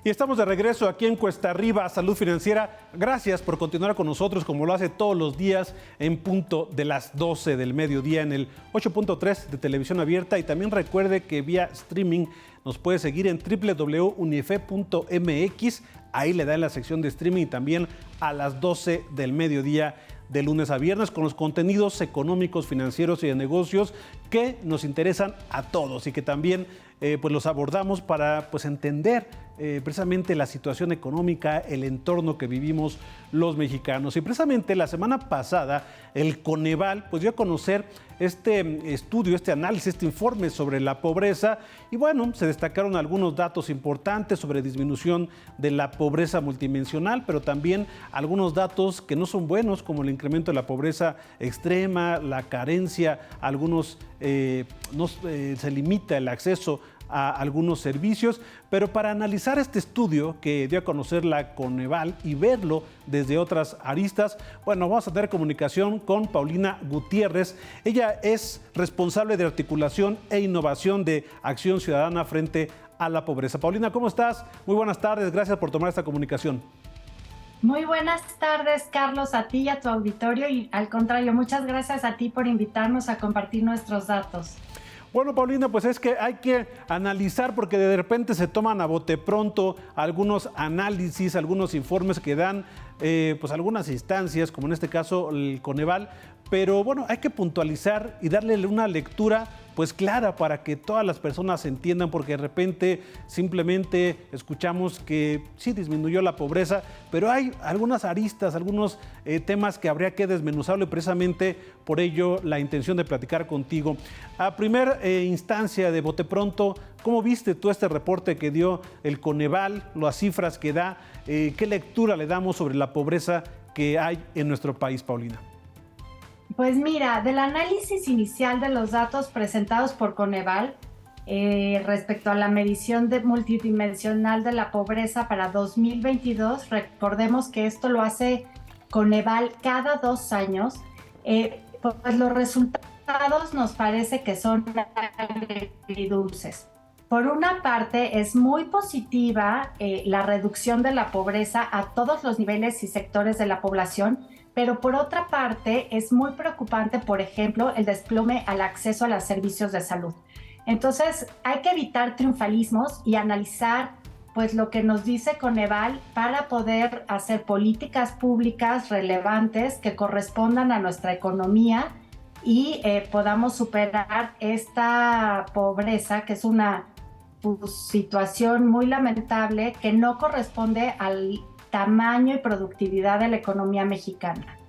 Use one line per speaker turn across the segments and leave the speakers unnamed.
Y estamos de regreso aquí en Cuesta Arriba, Salud Financiera. Gracias por continuar con nosotros como lo hace todos los días en punto de las 12 del mediodía en el 8.3 de Televisión Abierta. Y también recuerde que vía streaming nos puede seguir en www.unife.mx. Ahí le da en la sección de streaming y también a las 12 del mediodía de lunes a viernes con los contenidos económicos, financieros y de negocios que nos interesan a todos y que también pues los abordamos para pues entender precisamente la situación económica, el entorno que vivimos los mexicanos. Y precisamente la semana pasada el Coneval pues dio a conocer este estudio, este análisis, este informe sobre la pobreza y bueno, se destacaron algunos datos importantes sobre disminución de la pobreza multidimensional, pero también algunos datos que no son buenos como el incremento de la pobreza extrema, la carencia, algunos se limita el acceso a algunos servicios, pero para analizar este estudio que dio a conocer la Coneval y verlo desde otras aristas, bueno, vamos a tener comunicación con Paulina Gutiérrez. Ella es responsable de articulación e innovación de Acción Ciudadana frente a la pobreza. Paulina, ¿cómo estás? Muy buenas tardes, gracias por tomar esta comunicación.
Muy buenas tardes, Carlos, a ti y a tu auditorio, y al contrario, muchas gracias a ti por invitarnos a compartir nuestros datos.
Bueno, Paulina, pues es que hay que analizar porque de repente se toman a bote pronto algunos análisis, algunos informes que dan pues algunas instancias, como en este caso el Coneval, pero bueno, hay que puntualizar y darle una lectura pues clara para que todas las personas entiendan, porque de repente simplemente escuchamos que sí disminuyó la pobreza, pero hay algunas aristas, algunos temas que habría que desmenuzarlo y precisamente por ello la intención de platicar contigo. A primera instancia de bote pronto, ¿cómo viste tú este reporte que dio el Coneval, las cifras que da, qué lectura le damos sobre la pobreza que hay en nuestro país, Paulina?
Pues mira, del análisis inicial de los datos presentados por Coneval respecto a la medición multidimensional de la pobreza para 2022, recordemos que esto lo hace Coneval cada 2 años, pues los resultados nos parece que son agridulces. Por una parte, es muy positiva la reducción de la pobreza a todos los niveles y sectores de la población, pero por otra parte es muy preocupante, por ejemplo, el desplome al acceso a los servicios de salud. Entonces hay que evitar triunfalismos y analizar pues lo que nos dice Coneval para poder hacer políticas públicas relevantes que correspondan a nuestra economía y podamos superar esta pobreza, que es una situación muy lamentable que no corresponde al tamaño y productividad de la economía mexicana.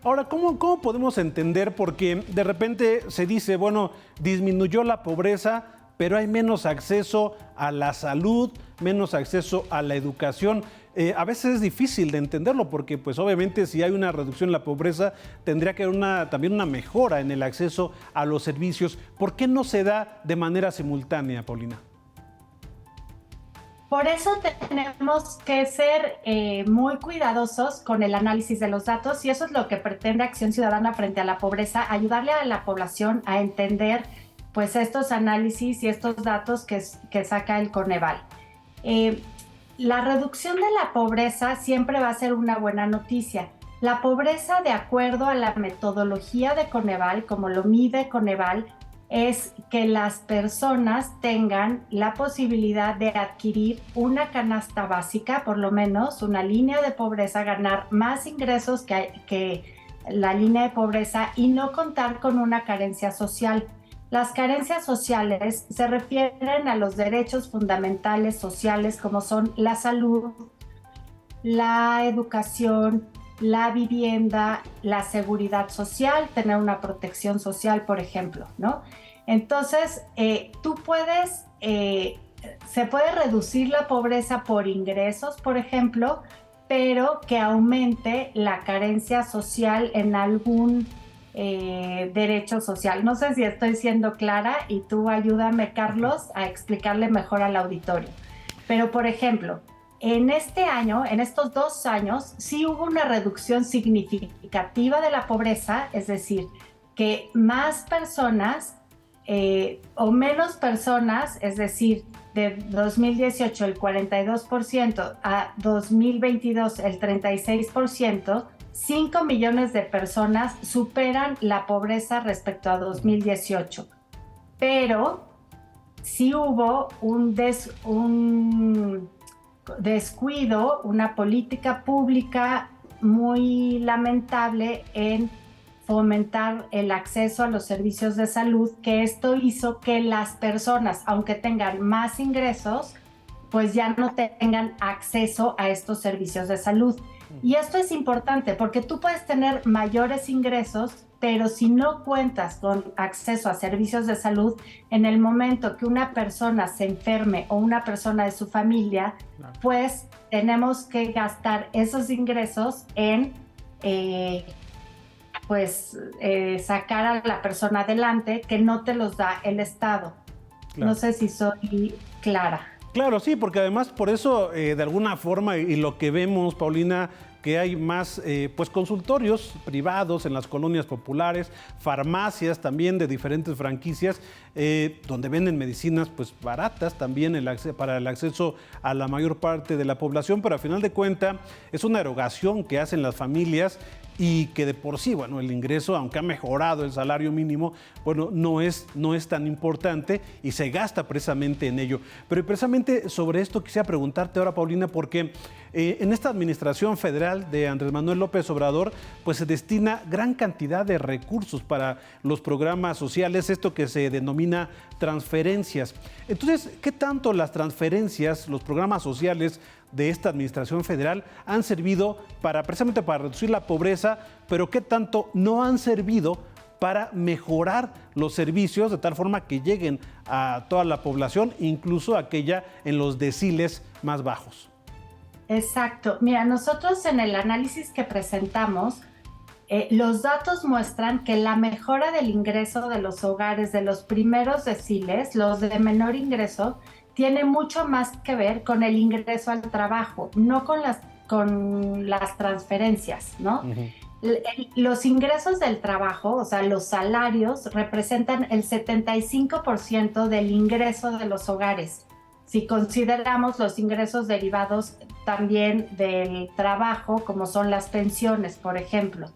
Ahora, ¿cómo podemos entender? Porque de repente se dice, bueno, disminuyó la pobreza, pero hay menos acceso a la salud, menos acceso a la educación. A veces es difícil de entenderlo porque, pues obviamente, si hay una reducción en la pobreza, tendría que haber también una mejora en el acceso a los servicios. ¿Por qué no se da de manera simultánea, Paulina?
Por eso tenemos que ser muy cuidadosos con el análisis de los datos, y eso es lo que pretende Acción Ciudadana frente a la pobreza, ayudarle a la población a entender pues estos análisis y estos datos que saca el Coneval. La reducción de la pobreza siempre va a ser una buena noticia. La pobreza, de acuerdo a la metodología de Coneval, como lo mide Coneval, es que las personas tengan la posibilidad de adquirir una canasta básica, por lo menos una línea de pobreza, ganar más ingresos que la línea de pobreza y no contar con una carencia social. Las carencias sociales se refieren a los derechos fundamentales sociales como son la salud, la educación, la vivienda, la seguridad social, tener una protección social, por ejemplo, ¿no? Entonces, se puede reducir la pobreza por ingresos, por ejemplo, pero que aumente la carencia social en algún derecho social. No sé si estoy siendo clara y tú ayúdame, Carlos, a explicarle mejor al auditorio. Pero, por ejemplo, en estos 2 años, sí hubo una reducción significativa de la pobreza, es decir, que más personas o menos personas, es decir, de 2018 el 42% a 2022 el 36%, 5 millones de personas superan la pobreza respecto a 2018. Pero sí hubo un descuido, una política pública muy lamentable en fomentar el acceso a los servicios de salud, que esto hizo que las personas, aunque tengan más ingresos, pues ya no tengan acceso a estos servicios de salud. Y esto es importante porque tú puedes tener mayores ingresos, pero si no cuentas con acceso a servicios de salud, en el momento que una persona se enferme o una persona de su familia, pues tenemos que gastar esos ingresos en sacar a la persona adelante, que no te los da el Estado. Claro. No sé si soy clara.
Claro, sí, porque además por eso, de alguna forma, y lo que vemos, Paulina, que hay más consultorios privados en las colonias populares, farmacias también de diferentes franquicias, donde venden medicinas pues baratas también para el acceso a la mayor parte de la población, pero a final de cuentas es una erogación que hacen las familias y que de por sí, bueno, el ingreso, aunque ha mejorado el salario mínimo, bueno, no es tan importante y se gasta precisamente en ello. Pero precisamente sobre esto quisiera preguntarte ahora, Paulina, porque en esta administración federal de Andrés Manuel López Obrador, pues se destina gran cantidad de recursos para los programas sociales, esto que se denomina transferencias. Entonces, ¿qué tanto las transferencias, los programas sociales de esta administración federal han servido precisamente para reducir la pobreza, pero qué tanto no han servido para mejorar los servicios de tal forma que lleguen a toda la población, incluso aquella en los deciles más bajos?
Exacto. Mira, nosotros en el análisis que presentamos, los datos muestran que la mejora del ingreso de los hogares de los primeros deciles, los de menor ingreso, tiene mucho más que ver con el ingreso al trabajo, no con las transferencias, ¿no? Uh-huh. Los ingresos del trabajo, o sea, los salarios, representan el 75% del ingreso de los hogares. Si consideramos los ingresos derivados también del trabajo, como son las pensiones, por ejemplo,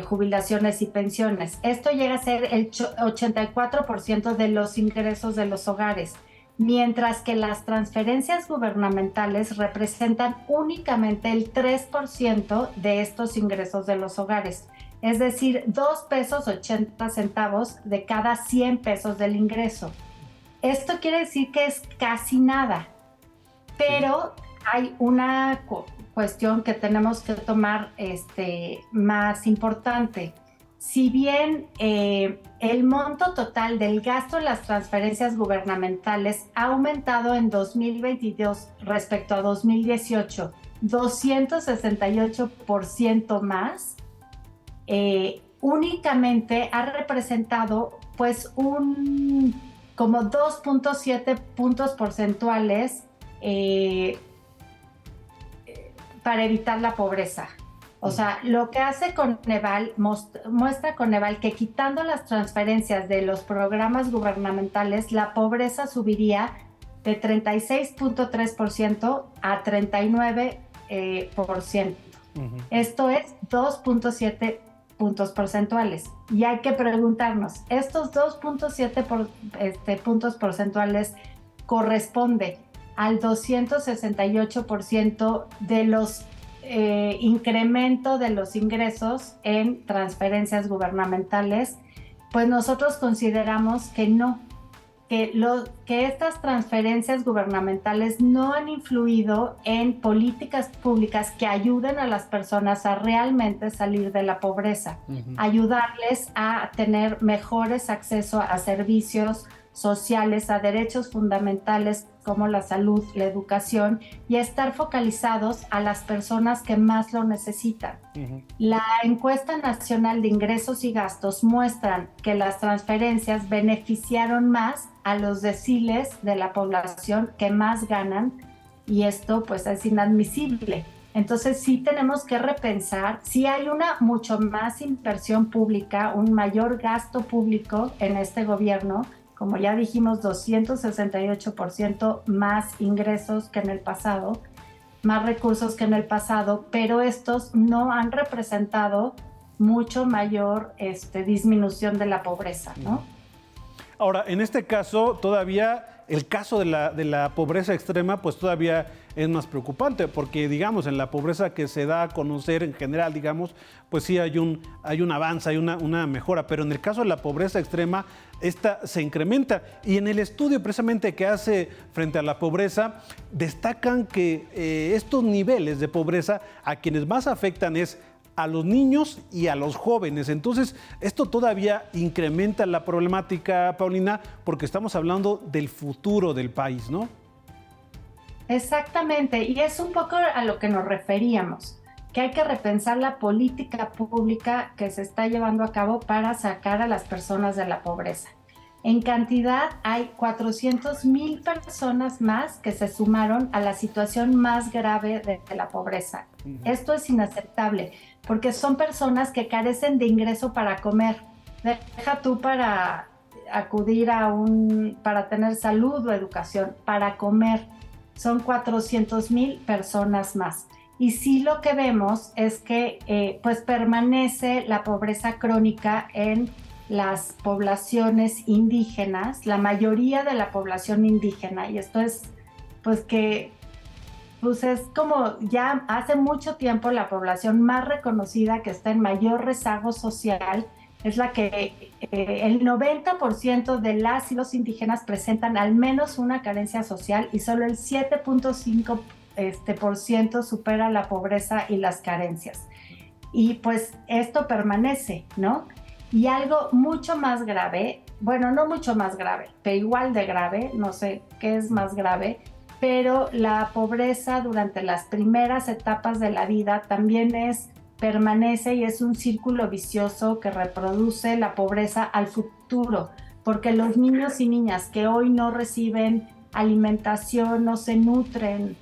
jubilaciones y pensiones, esto llega a ser el 84% de los ingresos de los hogares, mientras que las transferencias gubernamentales representan únicamente el 3% de estos ingresos de los hogares, es decir, 2.80 pesos de cada 100 pesos del ingreso. Esto quiere decir que es casi nada, pero hay una cuestión que tenemos que tomar más importante. Si bien el monto total del gasto en las transferencias gubernamentales ha aumentado en 2022 respecto a 2018, 268% más, únicamente ha representado pues como 2.7 puntos porcentuales para evitar la pobreza. O sea, lo que hace Coneval, muestra Coneval que quitando las transferencias de los programas gubernamentales, la pobreza subiría de 36.3% a 39%. Uh-huh. Esto es 2.7 puntos porcentuales. Y hay que preguntarnos, ¿estos 2.7 puntos porcentuales corresponde al 268% de los incremento de los ingresos en transferencias gubernamentales? Pues nosotros consideramos que no, que estas transferencias gubernamentales no han influido en políticas públicas que ayuden a las personas a realmente salir de la pobreza, ayudarles a tener mejores acceso a servicios sociales, a derechos fundamentales como la salud, la educación, y a estar focalizados a las personas que más lo necesitan. Uh-huh. La encuesta nacional de ingresos y gastos muestran que las transferencias beneficiaron más a los deciles de la población que más ganan, y esto pues es inadmisible. Entonces sí tenemos que repensar, sí hay una mucho más inversión pública, un mayor gasto público en este gobierno, como ya dijimos, 268% más ingresos que en el pasado, más recursos que en el pasado, pero estos no han representado mucho mayor disminución de la pobreza, ¿no?
Ahora, en este caso, todavía el caso de la pobreza extrema, pues todavía es más preocupante, porque, digamos, en la pobreza que se da a conocer en general, digamos, pues sí hay un avance, hay una mejora, pero en el caso de la pobreza extrema, esta se incrementa. Y en el estudio precisamente que hace frente a la pobreza, destacan que estos niveles de pobreza a quienes más afectan es a los niños y a los jóvenes. Entonces, esto todavía incrementa la problemática, Paulina, porque estamos hablando del futuro del país, ¿no?
Exactamente, y es un poco a lo que nos referíamos, que hay que repensar la política pública que se está llevando a cabo para sacar a las personas de la pobreza. En cantidad hay 400,000 personas más que se sumaron a la situación más grave de la pobreza. Esto es inaceptable, porque son personas que carecen de ingreso para comer. Deja tú para acudir para tener salud o educación, para comer. Son 400,000 personas más. Y sí, lo que vemos es que pues permanece la pobreza crónica en las poblaciones indígenas, la mayoría de la población indígena, y esto es pues que pues es como ya hace mucho tiempo la población más reconocida que está en mayor rezago social, es la que el 90% de las y los indígenas presentan al menos una carencia social y solo el 7.5% supera la pobreza y las carencias. Y pues esto permanece, ¿no? Y algo mucho más grave, bueno, no mucho más grave, pero igual de grave, no sé qué es más grave, pero la pobreza durante las primeras etapas de la vida también permanece y es un círculo vicioso que reproduce la pobreza al futuro, porque los niños y niñas que hoy no reciben alimentación, no se nutren,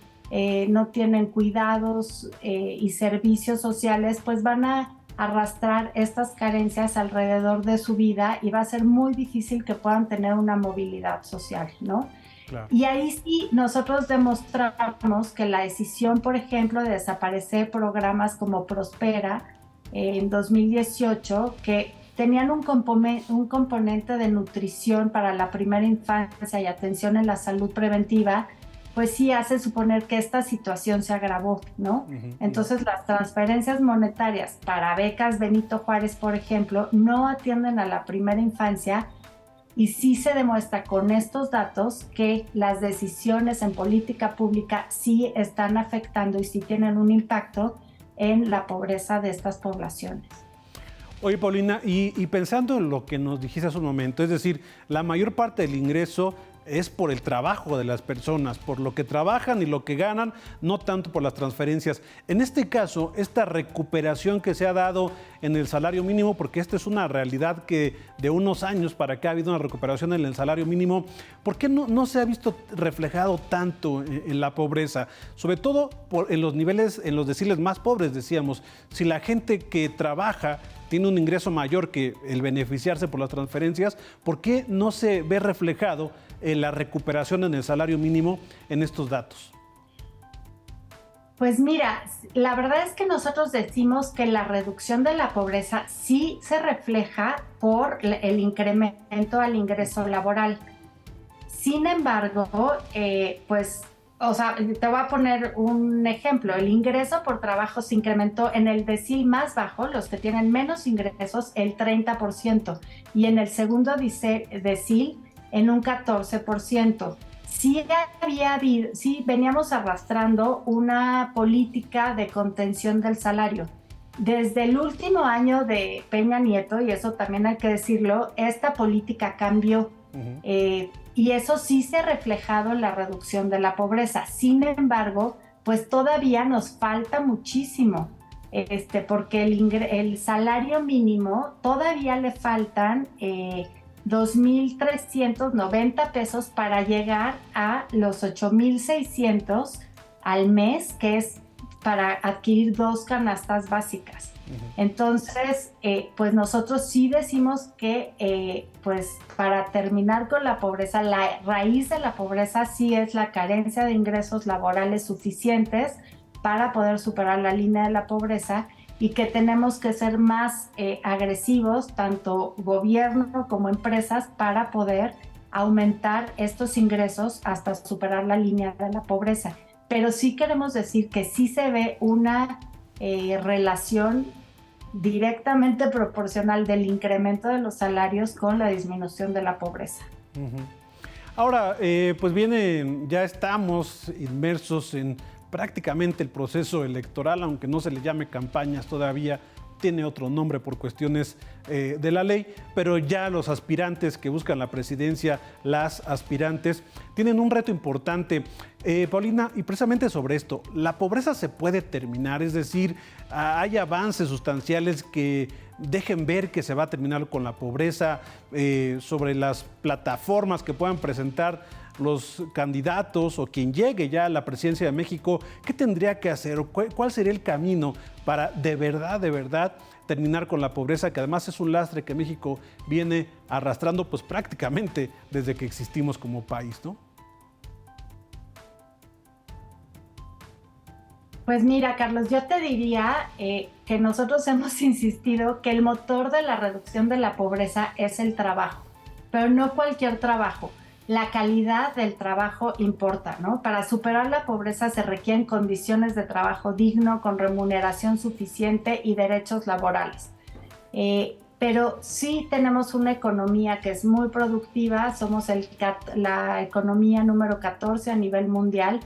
no tienen cuidados y servicios sociales, pues van a arrastrar estas carencias alrededor de su vida y va a ser muy difícil que puedan tener una movilidad social, ¿no? Claro. Y ahí sí nosotros demostramos que la decisión, por ejemplo, de desaparecer programas como Prospera en 2018, que tenían un componente de nutrición para la primera infancia y atención en la salud preventiva, pues sí hace suponer que esta situación se agravó, ¿no? Entonces las transferencias monetarias para becas Benito Juárez, por ejemplo, no atienden a la primera infancia y sí se demuestra con estos datos que las decisiones en política pública sí están afectando y sí tienen un impacto en la pobreza de estas poblaciones.
Oye, Paulina, y pensando en lo que nos dijiste hace un momento, es decir, la mayor parte del ingreso es por el trabajo de las personas, por lo que trabajan y lo que ganan, no tanto por las transferencias. En este caso, esta recuperación que se ha dado en el salario mínimo, porque esta es una realidad que de unos años para acá ha habido una recuperación en el salario mínimo, ¿por qué no se ha visto reflejado tanto en la pobreza? Sobre todo en los niveles, en los deciles más pobres, decíamos. Si la gente que trabaja tiene un ingreso mayor que el beneficiarse por las transferencias, ¿por qué no se ve reflejado la recuperación en el salario mínimo en estos datos?
Pues mira, la verdad es que nosotros decimos que la reducción de la pobreza sí se refleja por el incremento al ingreso laboral. Sin embargo, pues, o sea, te voy a poner un ejemplo. El ingreso por trabajo se incrementó en el decil más bajo, los que tienen menos ingresos, el 30%, y en el segundo decil en un 14%. Sí veníamos arrastrando una política de contención del salario. Desde el último año de Peña Nieto, y eso también hay que decirlo, esta política cambió. Y eso sí se ha reflejado en la reducción de la pobreza. Sin embargo, pues todavía nos falta muchísimo, porque el salario mínimo todavía le faltan 2,390 pesos para llegar a los 8,600 al mes, que es para adquirir 2 canastas básicas. Entonces, pues nosotros sí decimos que pues para terminar con la pobreza, la raíz de la pobreza sí es la carencia de ingresos laborales suficientes para poder superar la línea de la pobreza, y que tenemos que ser más agresivos, tanto gobierno como empresas, para poder aumentar estos ingresos hasta superar la línea de la pobreza. Pero sí queremos decir que sí se ve una relación directamente proporcional del incremento de los salarios con la disminución de la pobreza.
Ahora, pues ya estamos inmersos en prácticamente el proceso electoral, aunque no se le llame campañas todavía, tiene otro nombre por cuestiones de la ley, pero ya los aspirantes que buscan la presidencia, las aspirantes, tienen un reto importante. Paulina, y precisamente sobre esto, ¿la pobreza se puede terminar? Es decir, ¿hay avances sustanciales que dejen ver que se va a terminar con la pobreza? Sobre las plataformas que puedan presentar los candidatos o quien llegue ya a la presidencia de México, ¿qué tendría que hacer? ¿Cuál sería el camino para de verdad terminar con la pobreza, que además es un lastre que México viene arrastrando pues prácticamente desde que existimos como país, ¿no?
Pues mira, Carlos, yo te diría que nosotros hemos insistido que el motor de la reducción de la pobreza es el trabajo, pero no cualquier trabajo. La calidad del trabajo importa, ¿no? Para superar la pobreza se requieren condiciones de trabajo digno, con remuneración suficiente y derechos laborales. Pero sí tenemos una economía que es muy productiva, somos la economía número 14 a nivel mundial,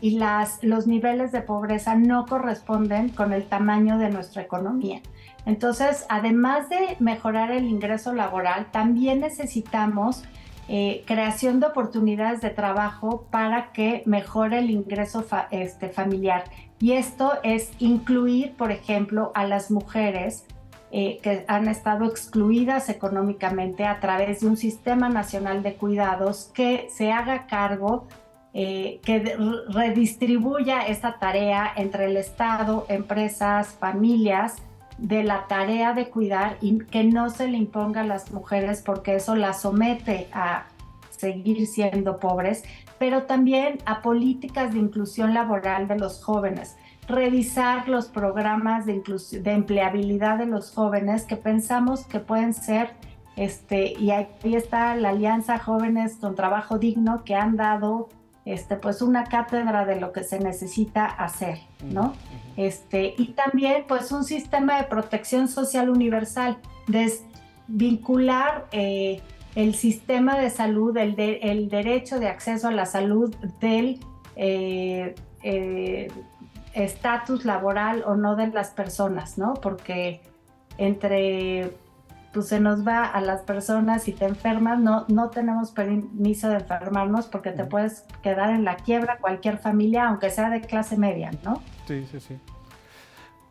y los niveles de pobreza no corresponden con el tamaño de nuestra economía. Entonces, además de mejorar el ingreso laboral, también necesitamos creación de oportunidades de trabajo para que mejore el ingreso familiar. Y esto es incluir, por ejemplo, a las mujeres que han estado excluidas económicamente a través de un sistema nacional de cuidados que se haga cargo, que redistribuya esta tarea entre el Estado, empresas, familias, de la tarea de cuidar, y que no se le imponga a las mujeres, porque eso las somete a seguir siendo pobres, pero también a políticas de inclusión laboral de los jóvenes, revisar los programas de empleabilidad de los jóvenes, que pensamos que pueden ser, y ahí está la Alianza Jóvenes con Trabajo Digno, que han dado pues una cátedra de lo que se necesita hacer, ¿no? Y también pues un sistema de protección social universal, vincular el sistema de salud, el derecho de acceso a la salud del estatus laboral o no de las personas, ¿no? Porque pues se nos va a las personas, si te enfermas, no tenemos permiso de enfermarnos, porque te puedes quedar en la quiebra cualquier familia, aunque sea de clase media, ¿no?
Sí.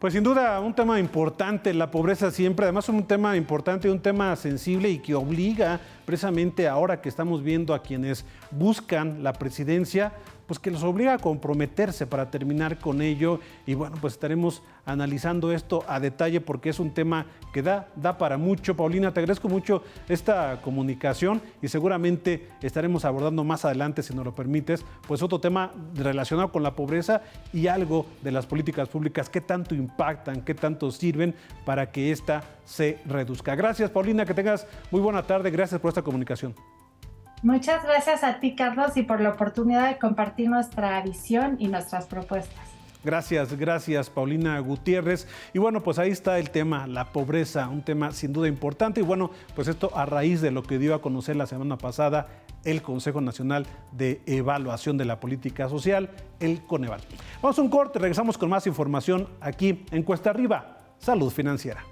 Pues sin duda un tema importante, la pobreza siempre, además un tema importante, un tema sensible y que obliga precisamente ahora que estamos viendo a quienes buscan la presidencia, pues que los obliga a comprometerse para terminar con ello. Y bueno, pues estaremos analizando esto a detalle porque es un tema que da para mucho. Paulina, te agradezco mucho esta comunicación y seguramente estaremos abordando más adelante, si nos lo permites, pues otro tema relacionado con la pobreza y algo de las políticas públicas, qué tanto impactan, qué tanto sirven para que esta se reduzca. Gracias, Paulina, que tengas muy buena tarde. Gracias por esta comunicación.
Muchas gracias a ti, Carlos, y por la oportunidad de compartir nuestra visión y nuestras propuestas.
Gracias, Paulina Gutiérrez. Y bueno, pues ahí está el tema, la pobreza, un tema sin duda importante. Y bueno, pues esto a raíz de lo que dio a conocer la semana pasada el Consejo Nacional de Evaluación de la Política Social, el Coneval. Vamos a un corte, regresamos con más información aquí en Cuesta Arriba, Salud Financiera.